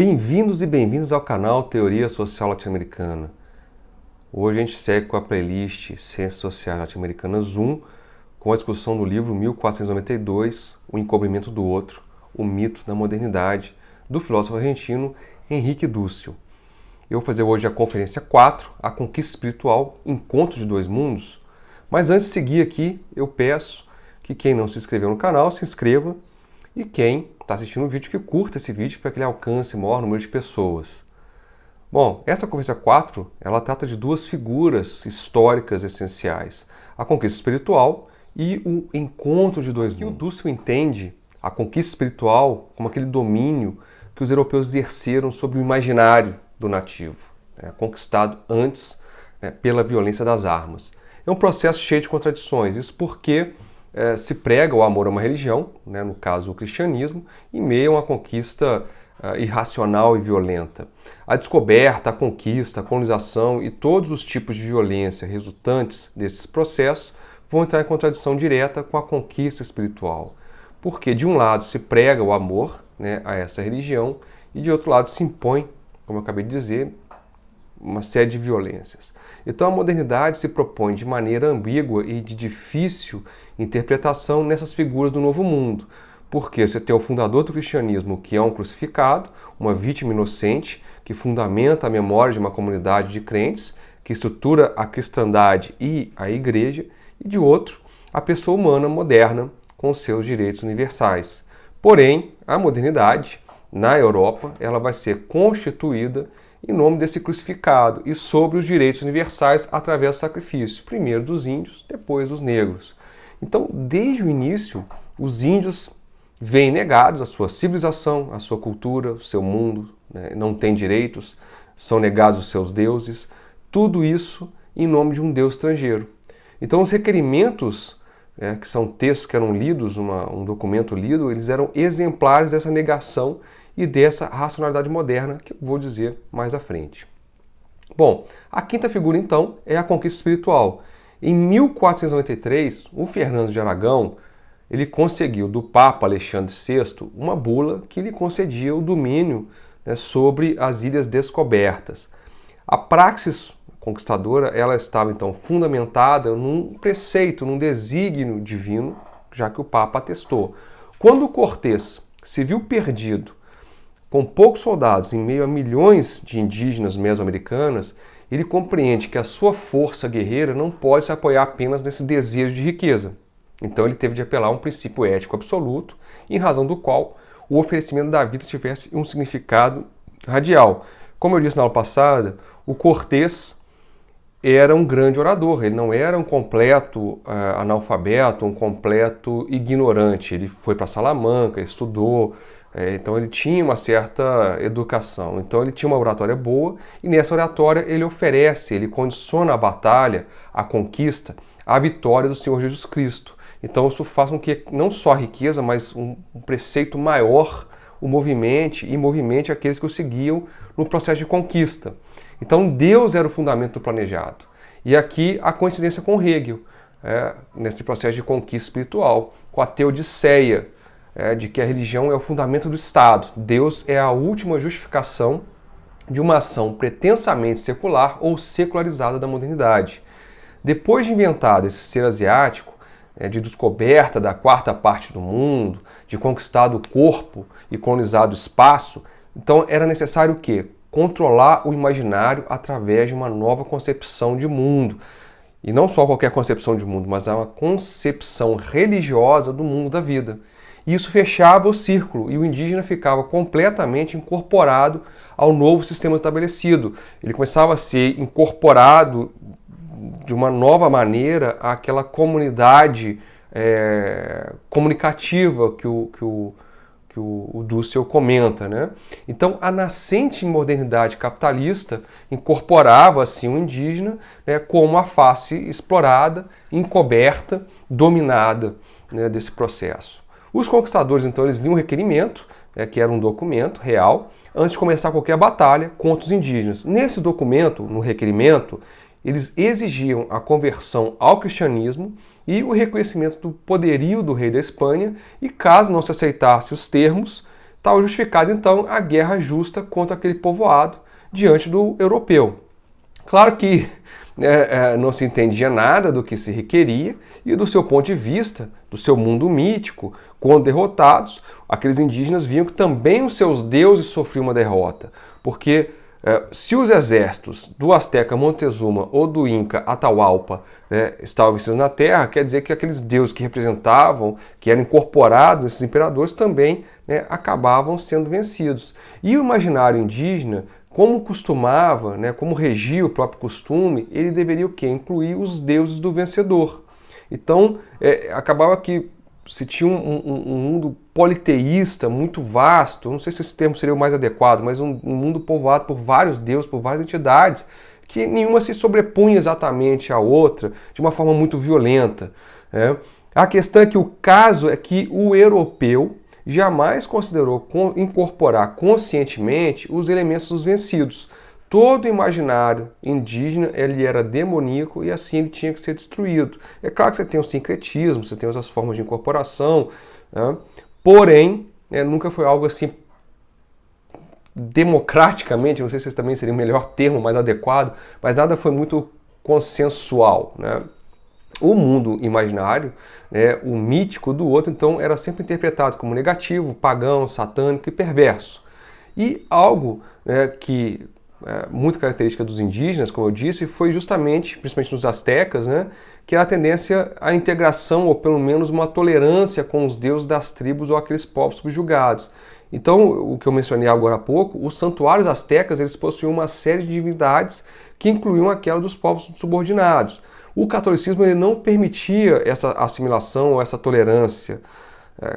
Bem-vindos e bem-vindas ao canal Teoria Social Latino-Americana. Hoje a gente segue com a playlist Ciências Sociais Latino-Americanas 1, com a discussão do livro 1492, O Encobrimento do Outro, o Mito da Modernidade, do filósofo argentino Henrique Dussel. Eu vou fazer hoje a conferência 4, A Conquista Espiritual, Encontro de Dois Mundos. Mas antes de seguir aqui, eu peço que quem não se inscreveu no canal, se inscreva, e quem está assistindo o vídeo, que curta esse vídeo para que ele alcance o maior número de pessoas. Bom, essa conferência 4, ela trata de duas figuras históricas essenciais, a conquista espiritual e o encontro de dois mundos. O Dussel entende a conquista espiritual como aquele domínio que os europeus exerceram sobre o imaginário do nativo, conquistado antes pela violência das armas. É um processo cheio de contradições, isso porque se prega o amor a uma religião, no caso o cristianismo, em meio a uma conquista irracional e violenta. A descoberta, a conquista, a colonização e todos os tipos de violência resultantes desses processos vão entrar em contradição direta com a conquista espiritual. Porque de um lado se prega o amor a essa religião e de outro lado se impõe, como eu acabei de dizer, uma série de violências. Então a modernidade se propõe de maneira ambígua e de difícil interpretação nessas figuras do novo mundo. Porque você tem o fundador do cristianismo, que é um crucificado, uma vítima inocente, que fundamenta a memória de uma comunidade de crentes, que estrutura a cristandade e a igreja, e de outro, a pessoa humana moderna com seus direitos universais. Porém, a modernidade, na Europa, ela vai ser constituída em nome desse crucificado e sobre os direitos universais através do sacrifício, primeiro dos índios, depois dos negros. Então, desde o início, os índios vêm negados a sua civilização, a sua cultura, o seu mundo, não têm direitos, são negados os seus deuses, tudo isso em nome de um deus estrangeiro. Então, os requerimentos, que são textos que eram lidos, um documento lido, eles eram exemplares dessa negação e dessa racionalidade moderna, que eu vou dizer mais à frente. Bom, a quinta figura, então, é a conquista espiritual. Em 1493, o Fernando de Aragão ele conseguiu do Papa Alexandre VI uma bula que lhe concedia o domínio sobre as ilhas descobertas. A praxis conquistadora ela estava, então, fundamentada num preceito, num desígnio divino, já que o Papa atestou. Quando Cortés se viu perdido, com poucos soldados, em meio a milhões de indígenas mesoamericanas, ele compreende que a sua força guerreira não pode se apoiar apenas nesse desejo de riqueza. Então ele teve de apelar a um princípio ético absoluto, em razão do qual o oferecimento da vida tivesse um significado radial. Como eu disse na aula passada, o Cortés era um grande orador, ele não era um completo analfabeto, um completo ignorante. Ele foi para Salamanca, estudou, então ele tinha uma certa educação, então ele tinha uma oratória boa e nessa oratória ele oferece, ele condiciona a batalha, a conquista, a vitória do Senhor Jesus Cristo. Então isso faz com que não só a riqueza, mas um preceito maior o movimente aqueles que o seguiam no processo de conquista. Então Deus era o fundamento do planejado. E aqui a coincidência com Hegel, nesse processo de conquista espiritual, com a teodiceia, de que a religião é o fundamento do Estado. Deus é a última justificação de uma ação pretensamente secular ou secularizada da modernidade. Depois de inventado esse ser asiático, de descoberta da quarta parte do mundo, de conquistado o corpo e colonizado o espaço, então era necessário o quê? Controlar o imaginário através de uma nova concepção de mundo. E não só qualquer concepção de mundo, mas uma concepção religiosa do mundo da vida. E isso fechava o círculo e o indígena ficava completamente incorporado ao novo sistema estabelecido. Ele começava a ser incorporado de uma nova maneira àquela comunidade comunicativa que o Dussel comenta. Então, a nascente modernidade capitalista incorporava assim o indígena como a face explorada, encoberta, dominada desse processo. Os conquistadores, então, eles liam um requerimento, que era um documento real, antes de começar qualquer batalha contra os indígenas. Nesse documento, no requerimento, eles exigiam a conversão ao cristianismo e o reconhecimento do poderio do rei da Espanha, e caso não se aceitasse os termos, estava justificada então a guerra justa contra aquele povoado diante do europeu. Claro que não se entendia nada do que se requeria e do seu ponto de vista, do seu mundo mítico, quando derrotados, aqueles indígenas viam que também os seus deuses sofriam uma derrota, porque se os exércitos do Azteca Montezuma ou do Inca Atahualpa estavam vencidos na terra, quer dizer que aqueles deuses que representavam, que eram incorporados nesses imperadores, também acabavam sendo vencidos. E o imaginário indígena, como costumava, como regia o próprio costume, ele deveria o quê? Incluir os deuses do vencedor. Então, acabava que se tinha um mundo politeísta muito vasto, não sei se esse termo seria o mais adequado, mas um mundo povoado por vários deuses, por várias entidades, que nenhuma se sobrepunha exatamente à outra de uma forma muito violenta. A questão é que o caso é que o europeu jamais considerou incorporar conscientemente os elementos dos vencidos. Todo o imaginário indígena ele era demoníaco e assim ele tinha que ser destruído. É claro que você tem o sincretismo, você tem outras formas de incorporação, porém, nunca foi algo assim democraticamente, não sei se também seria o melhor termo, mais adequado, mas nada foi muito consensual. O mundo imaginário, o mítico do outro, então, era sempre interpretado como negativo, pagão, satânico e perverso. E algo que muito característica dos indígenas, como eu disse, foi justamente, principalmente nos astecas, que era a tendência à integração, ou pelo menos uma tolerância com os deuses das tribos ou aqueles povos subjugados. Então, o que eu mencionei agora há pouco, os santuários astecas eles possuíam uma série de divindades que incluíam aquela dos povos subordinados. O catolicismo ele não permitia essa assimilação ou essa tolerância.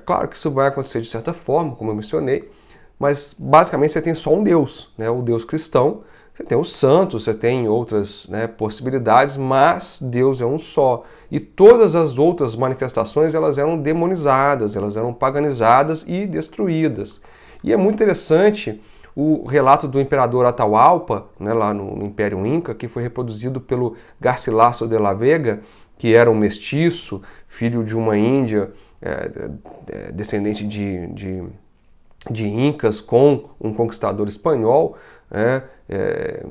Claro que isso vai acontecer de certa forma, como eu mencionei, mas basicamente você tem só um Deus, o Deus cristão. Você tem os santos, você tem outras possibilidades, mas Deus é um só. E todas as outras manifestações elas eram demonizadas, elas eram paganizadas e destruídas. E é muito interessante o relato do imperador Atahualpa, lá no Império Inca, que foi reproduzido pelo Garcilaso de la Vega, que era um mestiço, filho de uma índia, descendente de incas com um conquistador espanhol.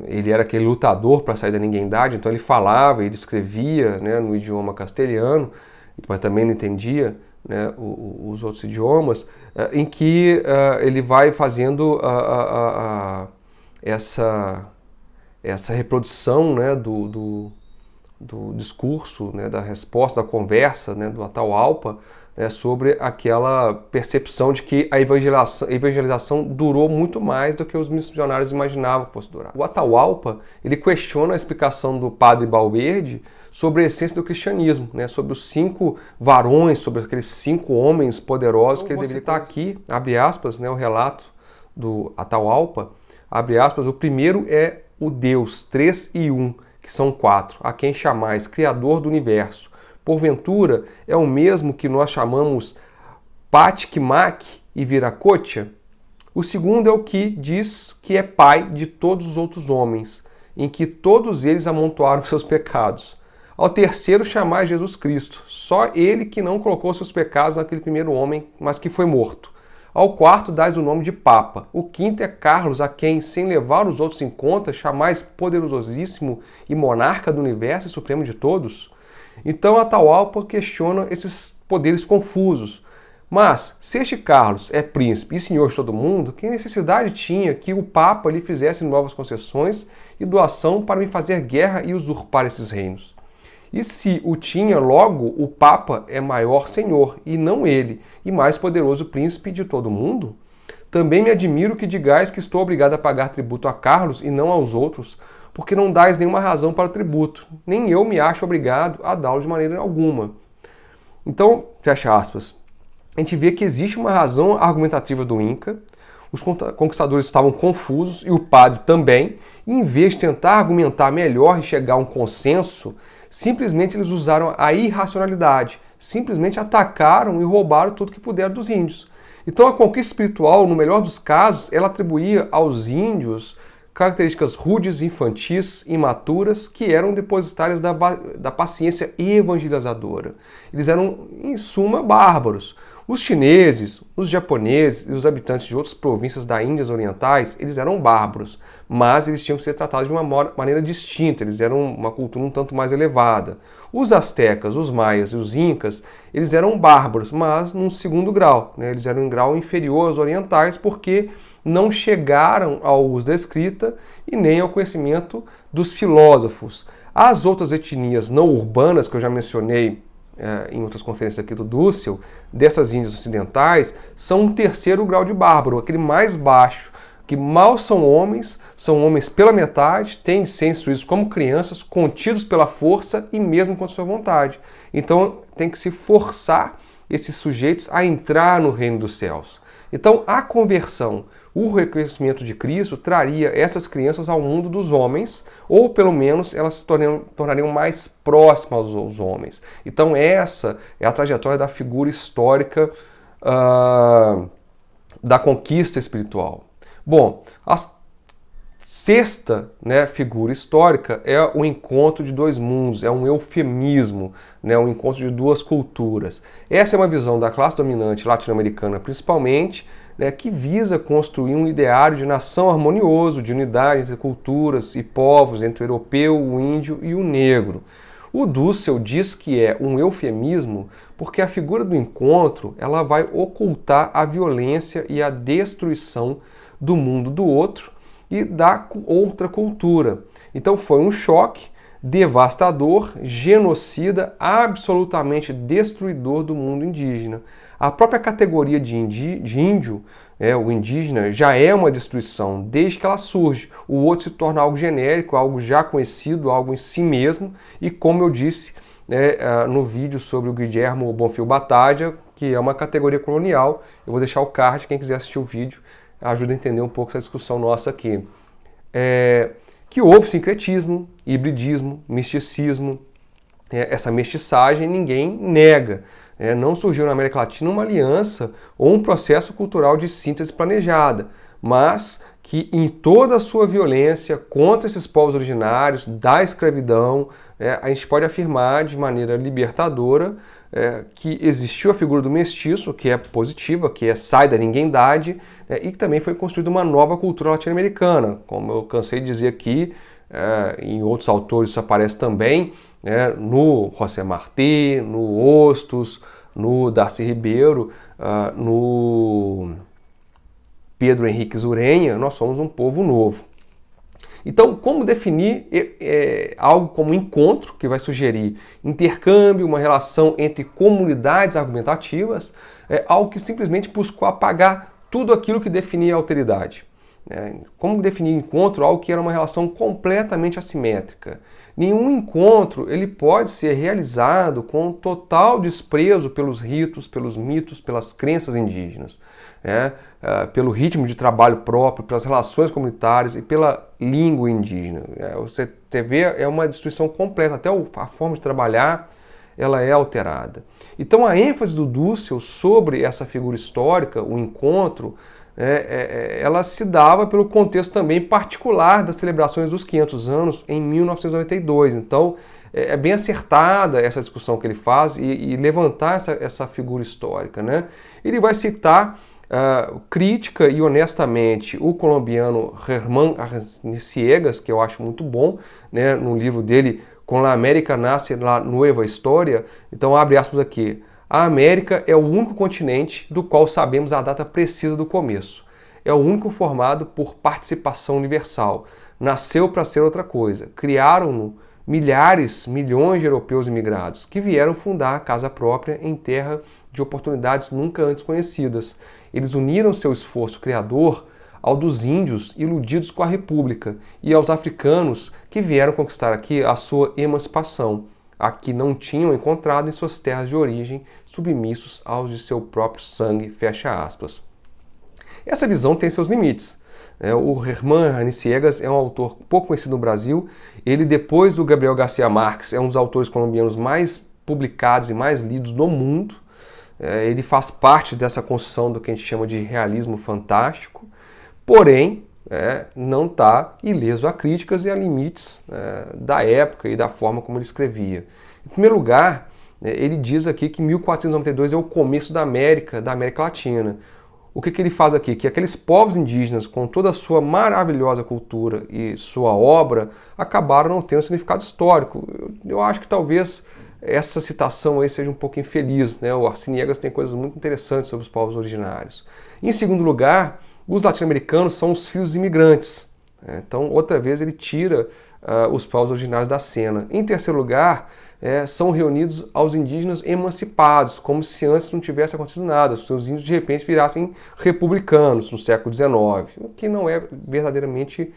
Ele era aquele lutador para sair da ninguém-idade, então ele falava, ele escrevia no idioma castelhano, mas também não entendia os outros idiomas, em que ele vai fazendo essa reprodução do discurso, da resposta, da conversa do Atahualpa, sobre aquela percepção de que a evangelização durou muito mais do que os missionários imaginavam que fosse durar. O Atahualpa ele questiona a explicação do padre Valverde sobre a essência do cristianismo, sobre os 5 varões, sobre aqueles 5 homens poderosos que ele deveria estar aqui, abre aspas, o relato do Atahualpa, abre aspas, o primeiro é o Deus, 3 e 1, que são 4, a quem chamais Criador do Universo. Porventura, é o mesmo que nós chamamos Patikmak e Viracocha? O segundo é o que diz que é pai de todos os outros homens, em que todos eles amontoaram seus pecados. Ao terceiro chamar Jesus Cristo, só ele que não colocou seus pecados naquele primeiro homem, mas que foi morto. Ao quarto dás o nome de Papa. O quinto é Carlos, a quem, sem levar os outros em conta, chamais poderosíssimo e monarca do universo e supremo de todos. Então Atahualpa questiona esses poderes confusos. Mas, se este Carlos é príncipe e senhor de todo mundo, que necessidade tinha que o Papa lhe fizesse novas concessões e doação para me fazer guerra e usurpar esses reinos? E se o tinha, logo o Papa é maior senhor, e não ele, e mais poderoso príncipe de todo mundo? Também me admiro que digais que estou obrigado a pagar tributo a Carlos e não aos outros, porque não dais nenhuma razão para o tributo, nem eu me acho obrigado a dá-lo de maneira alguma. Então, fecha aspas, a gente vê que existe uma razão argumentativa do Inca, os conquistadores estavam confusos, e o padre também, e em vez de tentar argumentar melhor e chegar a um consenso, simplesmente eles usaram a irracionalidade, simplesmente atacaram e roubaram tudo que puderam dos índios. Então a conquista espiritual, no melhor dos casos, ela atribuía aos índios características rudes, infantis, imaturas, que eram depositárias da paciência evangelizadora. Eles eram, em suma, bárbaros. Os chineses, os japoneses e os habitantes de outras províncias da Índia Orientais, eles eram bárbaros, mas eles tinham que ser tratados de uma maneira distinta, eles eram uma cultura um tanto mais elevada. Os astecas, os maias e os incas, eles eram bárbaros, mas num segundo grau, né? Eles eram em grau inferior aos orientais porque não chegaram ao uso da escrita e nem ao conhecimento dos filósofos. As outras etnias não urbanas, que eu já mencionei em outras conferências aqui do Dussel, dessas Índias ocidentais, são um terceiro grau de bárbaro, aquele mais baixo, que mal são homens pela metade, têm de ser instruídos como crianças, contidos pela força e mesmo contra sua vontade. Então tem que se forçar esses sujeitos a entrar no reino dos céus. Então a conversão, o reconhecimento de Cristo traria essas crianças ao mundo dos homens, ou pelo menos elas se tornariam mais próximas aos homens. Então essa é a trajetória da figura histórica da conquista espiritual. Bom, a sexta, né, figura histórica é o encontro de dois mundos, é um eufemismo, né, um encontro de duas culturas. Essa é uma visão da classe dominante latino-americana principalmente, né, que visa construir um ideário de nação harmonioso, de unidade entre culturas e povos, entre o europeu, o índio e o negro. O Dussel diz que é um eufemismo porque a figura do encontro ela vai ocultar a violência e a destruição do mundo do outro e da outra cultura. Então foi um choque devastador, genocida, absolutamente destruidor do mundo indígena. A própria categoria de índio, o indígena, já é uma destruição desde que ela surge. O outro se torna algo genérico, algo já conhecido, algo em si mesmo. E como eu disse no vídeo sobre o Guillermo Bonfil Battaglia, que é uma categoria colonial, eu vou deixar o card, quem quiser assistir o vídeo, ajuda a entender um pouco essa discussão nossa aqui. Que houve sincretismo, hibridismo, misticismo, essa mestiçagem ninguém nega. Não surgiu na América Latina uma aliança ou um processo cultural de síntese planejada, mas que em toda a sua violência contra esses povos originários, da escravidão, a gente pode afirmar de maneira libertadora que existiu a figura do mestiço, que é positiva, que sai da ninguém-dade, e que também foi construída uma nova cultura latino-americana. Como eu cansei de dizer aqui, em outros autores isso aparece também, no José Martí, no Hostos, no Darcy Ribeiro, no Pedro Henrique Ureña, nós somos um povo novo. Então, como definir algo como encontro, que vai sugerir intercâmbio, uma relação entre comunidades argumentativas, algo que simplesmente buscou apagar tudo aquilo que definia a alteridade. Como definir encontro, algo que era uma relação completamente assimétrica. Nenhum encontro ele pode ser realizado com total desprezo pelos ritos, pelos mitos, pelas crenças indígenas, pelo ritmo de trabalho próprio, pelas relações comunitárias e pela língua indígena. Você vê, é uma destruição completa, até a forma de trabalhar ela é alterada. Então a ênfase do Dussel sobre essa figura histórica, o encontro, ela se dava pelo contexto também particular das celebrações dos 500 anos em 1992. Então, é bem acertada essa discussão que ele faz e levantar essa figura histórica, né? Ele vai citar crítica e honestamente o colombiano Germán Arciegas, que eu acho muito bom, né? No livro dele, Com la América Nace la Nueva História. Então, abre aspas aqui. A América é o único continente do qual sabemos a data precisa do começo. É o único formado por participação universal. Nasceu para ser outra coisa. Criaram-no milhões de europeus imigrados que vieram fundar a casa própria em terra de oportunidades nunca antes conhecidas. Eles uniram seu esforço criador ao dos índios iludidos com a República e aos africanos que vieram conquistar aqui a sua emancipação, a que não tinham encontrado em suas terras de origem, submissos aos de seu próprio sangue, fecha aspas. Essa visão tem seus limites. O Germán Arciegas é um autor pouco conhecido no Brasil. Ele, depois do Gabriel Garcia Marques, é um dos autores colombianos mais publicados e mais lidos no mundo. Ele faz parte dessa construção do que a gente chama de realismo fantástico, porém não está ileso a críticas e a limites da época e da forma como ele escrevia. Em primeiro lugar, Ele diz aqui que 1492 é o começo da América Latina. O que ele faz aqui? Que aqueles povos indígenas, com toda a sua maravilhosa cultura e sua obra, acabaram não tendo significado histórico. Eu acho que talvez essa citação aí seja um pouco infeliz, né? O Arciniegas tem coisas muito interessantes sobre os povos originários. Em segundo lugar, os latino-americanos são os filhos imigrantes. Então, outra vez, ele tira os povos originários da cena. Em terceiro lugar, são reunidos aos indígenas emancipados, como se antes não tivesse acontecido nada. Os seus índios, de repente, virassem republicanos no século XIX, o que não é verdadeiramente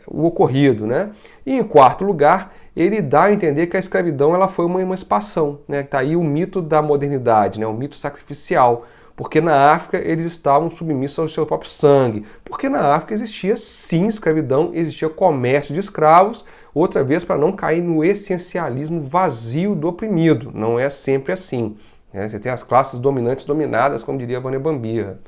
o ocorrido, né? E em quarto lugar, ele dá a entender que a escravidão ela foi uma emancipação, né? Está aí o mito da modernidade, né? O mito sacrificial, porque na África eles estavam submissos ao seu próprio sangue, porque na África existia sim escravidão, existia comércio de escravos, outra vez para não cair no essencialismo vazio do oprimido, não é sempre assim, né? Você tem as classes dominantes dominadas, como diria Vânia Bambirra.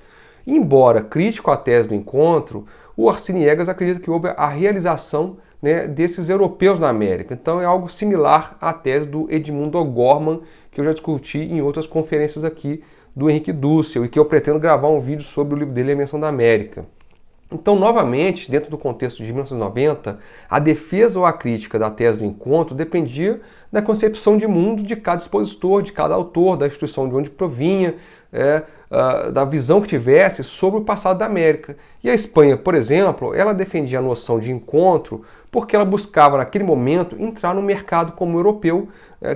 Embora crítico à tese do encontro, o Arciniegas acredita que houve a realização, né, desses europeus na América. Então é algo similar à tese do Edmundo O'Gorman, que eu já discuti em outras conferências aqui do Henrique Dussel, e que eu pretendo gravar um vídeo sobre o livro dele, A Menção da América. Então, novamente, dentro do contexto de 1990, a defesa ou a crítica da tese do encontro dependia da concepção de mundo de cada expositor, de cada autor, da instituição de onde provinha, da visão que tivesse sobre o passado da América. E a Espanha, por exemplo, ela defendia a noção de encontro porque ela buscava, naquele momento, entrar no mercado como europeu,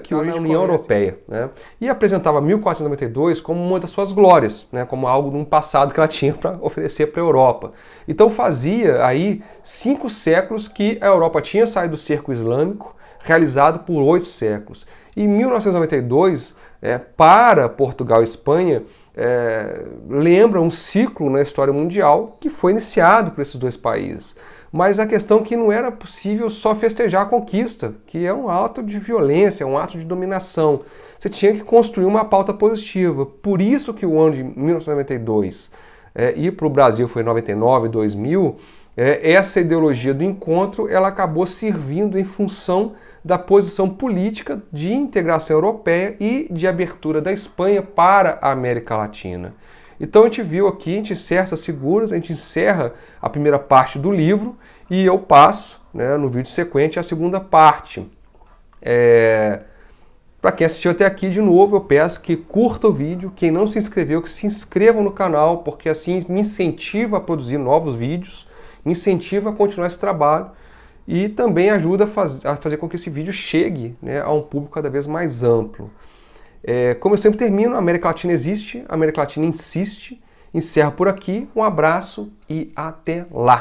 que hoje é a União Europeia, né? E apresentava 1492 como uma das suas glórias, né? Como algo de um passado que ela tinha para oferecer para a Europa. Então fazia aí 5 séculos que a Europa tinha saído do cerco islâmico, realizado por 8 séculos. E em 1992, para Portugal e Espanha, lembra um ciclo na história mundial que foi iniciado por esses dois países. Mas a questão é que não era possível só festejar a conquista, que é um ato de violência, um ato de dominação. Você tinha que construir uma pauta positiva. Por isso que o ano de 1992 e para o Brasil foi 99, 2000, essa ideologia do encontro ela acabou servindo em função da posição política de integração europeia e de abertura da Espanha para a América Latina. Então a gente viu aqui, a gente encerra essas figuras, a gente encerra a primeira parte do livro e eu passo, né, no vídeo sequente a segunda parte. Para quem assistiu até aqui, de novo, eu peço que curta o vídeo, quem não se inscreveu, que se inscreva no canal, porque assim me incentiva a produzir novos vídeos, me incentiva a continuar esse trabalho e também ajuda a fazer com que esse vídeo chegue, né, a um público cada vez mais amplo. Como eu sempre termino, a América Latina existe, a América Latina insiste. Encerro por aqui, um abraço e até lá!